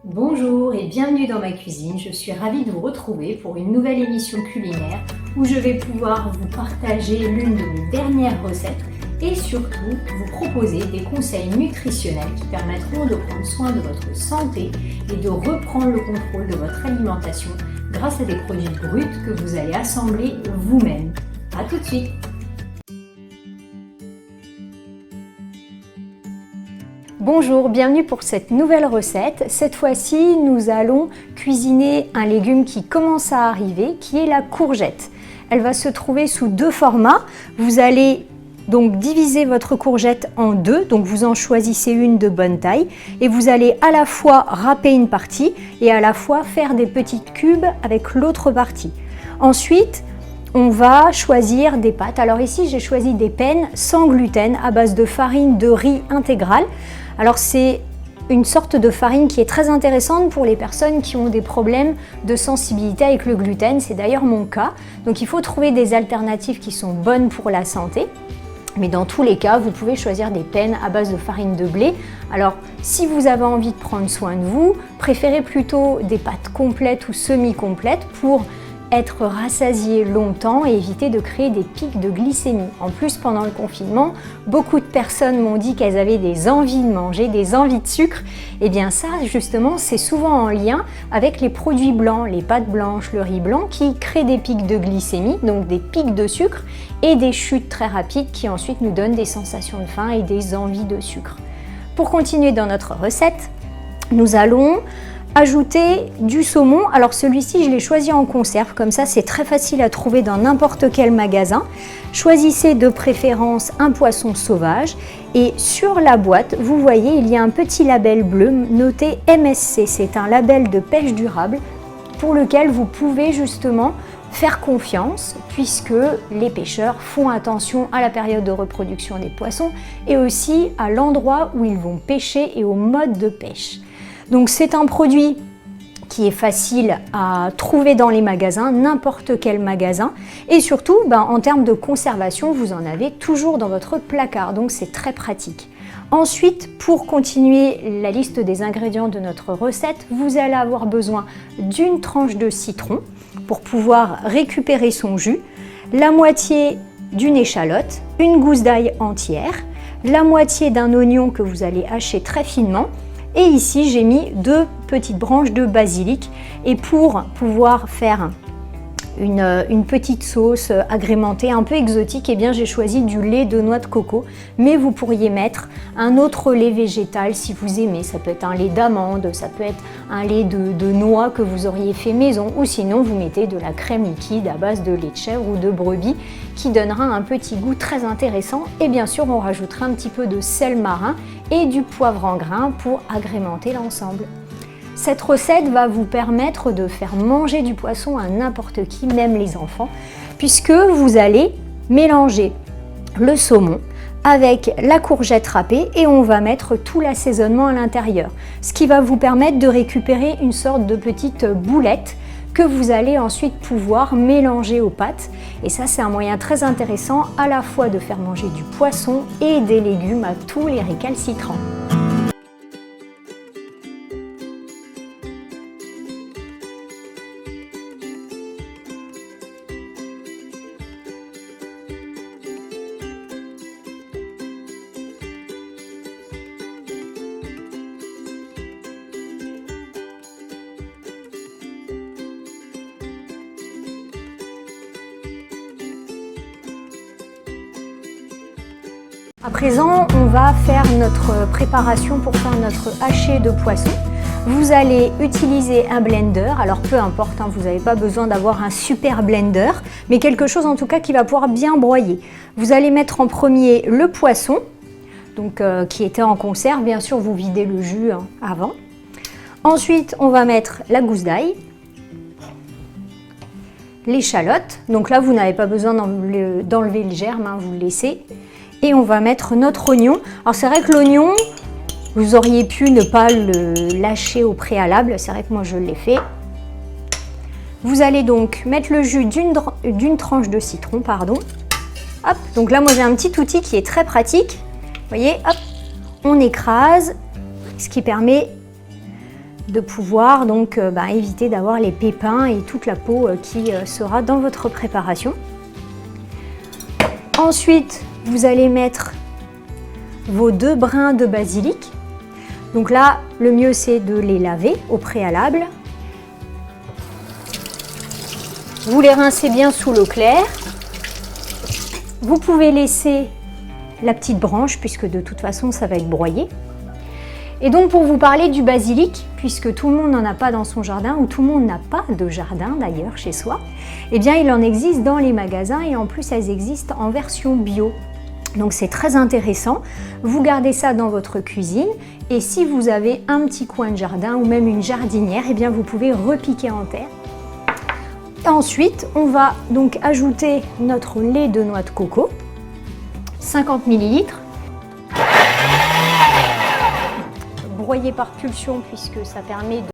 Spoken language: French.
Bonjour et bienvenue dans ma cuisine, je suis ravie de vous retrouver pour une nouvelle émission culinaire où je vais pouvoir vous partager l'une de mes dernières recettes et surtout vous proposer des conseils nutritionnels qui permettront de prendre soin de votre santé et de reprendre le contrôle de votre alimentation grâce à des produits bruts que vous allez assembler vous-même. A tout de suite! Bonjour, bienvenue pour cette nouvelle recette. Cette fois-ci, nous allons cuisiner un légume qui commence à arriver, qui est la courgette. Elle va se trouver sous deux formats. Vous allez donc diviser votre courgette en deux, donc vous en choisissez une de bonne taille et vous allez à la fois râper une partie et à la fois faire des petites cubes avec l'autre partie. Ensuite, on va choisir des pâtes. Alors ici, j'ai choisi des pennes sans gluten à base de farine de riz intégrale. Alors c'est une sorte de farine qui est très intéressante pour les personnes qui ont des problèmes de sensibilité avec le gluten. C'est d'ailleurs mon cas. Donc il faut trouver des alternatives qui sont bonnes pour la santé. Mais dans tous les cas, vous pouvez choisir des pennes à base de farine de blé. Alors, si vous avez envie de prendre soin de vous, préférez plutôt des pâtes complètes ou semi-complètes pour être rassasié longtemps et éviter de créer des pics de glycémie. En plus, pendant le confinement, beaucoup de personnes m'ont dit qu'elles avaient des envies de manger, des envies de sucre. Et bien ça, justement, c'est souvent en lien avec les produits blancs, les pâtes blanches, le riz blanc, qui créent des pics de glycémie, donc des pics de sucre, et des chutes très rapides qui ensuite nous donnent des sensations de faim et des envies de sucre. Pour continuer dans notre recette, nous allons ajouter du saumon. Alors celui-ci, je l'ai choisi en conserve, comme ça c'est très facile à trouver dans n'importe quel magasin. Choisissez de préférence un poisson sauvage et sur la boîte, vous voyez, il y a un petit label bleu noté MSC. C'est un label de pêche durable pour lequel vous pouvez justement faire confiance puisque les pêcheurs font attention à la période de reproduction des poissons et aussi à l'endroit où ils vont pêcher et au mode de pêche. Donc c'est un produit qui est facile à trouver dans les magasins, n'importe quel magasin. Et surtout, en termes de conservation, vous en avez toujours dans votre placard, donc c'est très pratique. Ensuite, pour continuer la liste des ingrédients de notre recette, vous allez avoir besoin d'une tranche de citron pour pouvoir récupérer son jus, la moitié d'une échalote, une gousse d'ail entière, la moitié d'un oignon que vous allez hacher très finement. Et ici, j'ai mis 2 petites branches de basilic. Et pour pouvoir faire une petite sauce agrémentée, un peu exotique, eh bien j'ai choisi du lait de noix de coco. Mais vous pourriez mettre un autre lait végétal si vous aimez. Ça peut être un lait d'amande, ça peut être un lait de noix que vous auriez fait maison. Ou sinon, vous mettez de la crème liquide à base de lait de chèvre ou de brebis qui donnera un petit goût très intéressant. Et bien sûr, on rajoutera un petit peu de sel marin et du poivre en grains pour agrémenter l'ensemble. Cette recette va vous permettre de faire manger du poisson à n'importe qui, même les enfants, puisque vous allez mélanger le saumon avec la courgette râpée et on va mettre tout l'assaisonnement à l'intérieur, ce qui va vous permettre de récupérer une sorte de petite boulette que vous allez ensuite pouvoir mélanger aux pâtes. Et ça, c'est un moyen très intéressant à la fois de faire manger du poisson et des légumes à tous les récalcitrants. À présent, on va faire notre préparation pour faire notre haché de poisson. Vous allez utiliser un blender, alors peu importe, vous n'avez pas besoin d'avoir un super blender, mais quelque chose en tout cas qui va pouvoir bien broyer. Vous allez mettre en premier le poisson, donc, qui était en conserve, bien sûr vous videz le jus avant. Ensuite, on va mettre la gousse d'ail, l'échalote, donc là vous n'avez pas besoin d'enlever le germe, vous le laissez. Et on va mettre notre oignon. Alors c'est vrai que l'oignon, vous auriez pu ne pas le lâcher au préalable. C'est vrai que moi je l'ai fait. Vous allez donc mettre le jus d'une tranche de citron, pardon. Hop, donc là moi j'ai un petit outil qui est très pratique. Vous voyez, hop, on écrase, ce qui permet de pouvoir donc éviter d'avoir les pépins et toute la peau qui sera dans votre préparation. Ensuite, vous allez mettre vos 2 brins de basilic. Donc là, le mieux c'est de les laver au préalable. Vous les rincez bien sous l'eau claire. Vous pouvez laisser la petite branche puisque de toute façon ça va être broyé. Et donc pour vous parler du basilic, puisque tout le monde n'en a pas dans son jardin ou tout le monde n'a pas de jardin d'ailleurs chez soi, eh bien il en existe dans les magasins et en plus elles existent en version bio. Donc c'est très intéressant, vous gardez ça dans votre cuisine et si vous avez un petit coin de jardin ou même une jardinière, eh bien vous pouvez repiquer en terre. Ensuite, on va donc ajouter notre lait de noix de coco, 50 ml, broyer par pulsion puisque ça permet de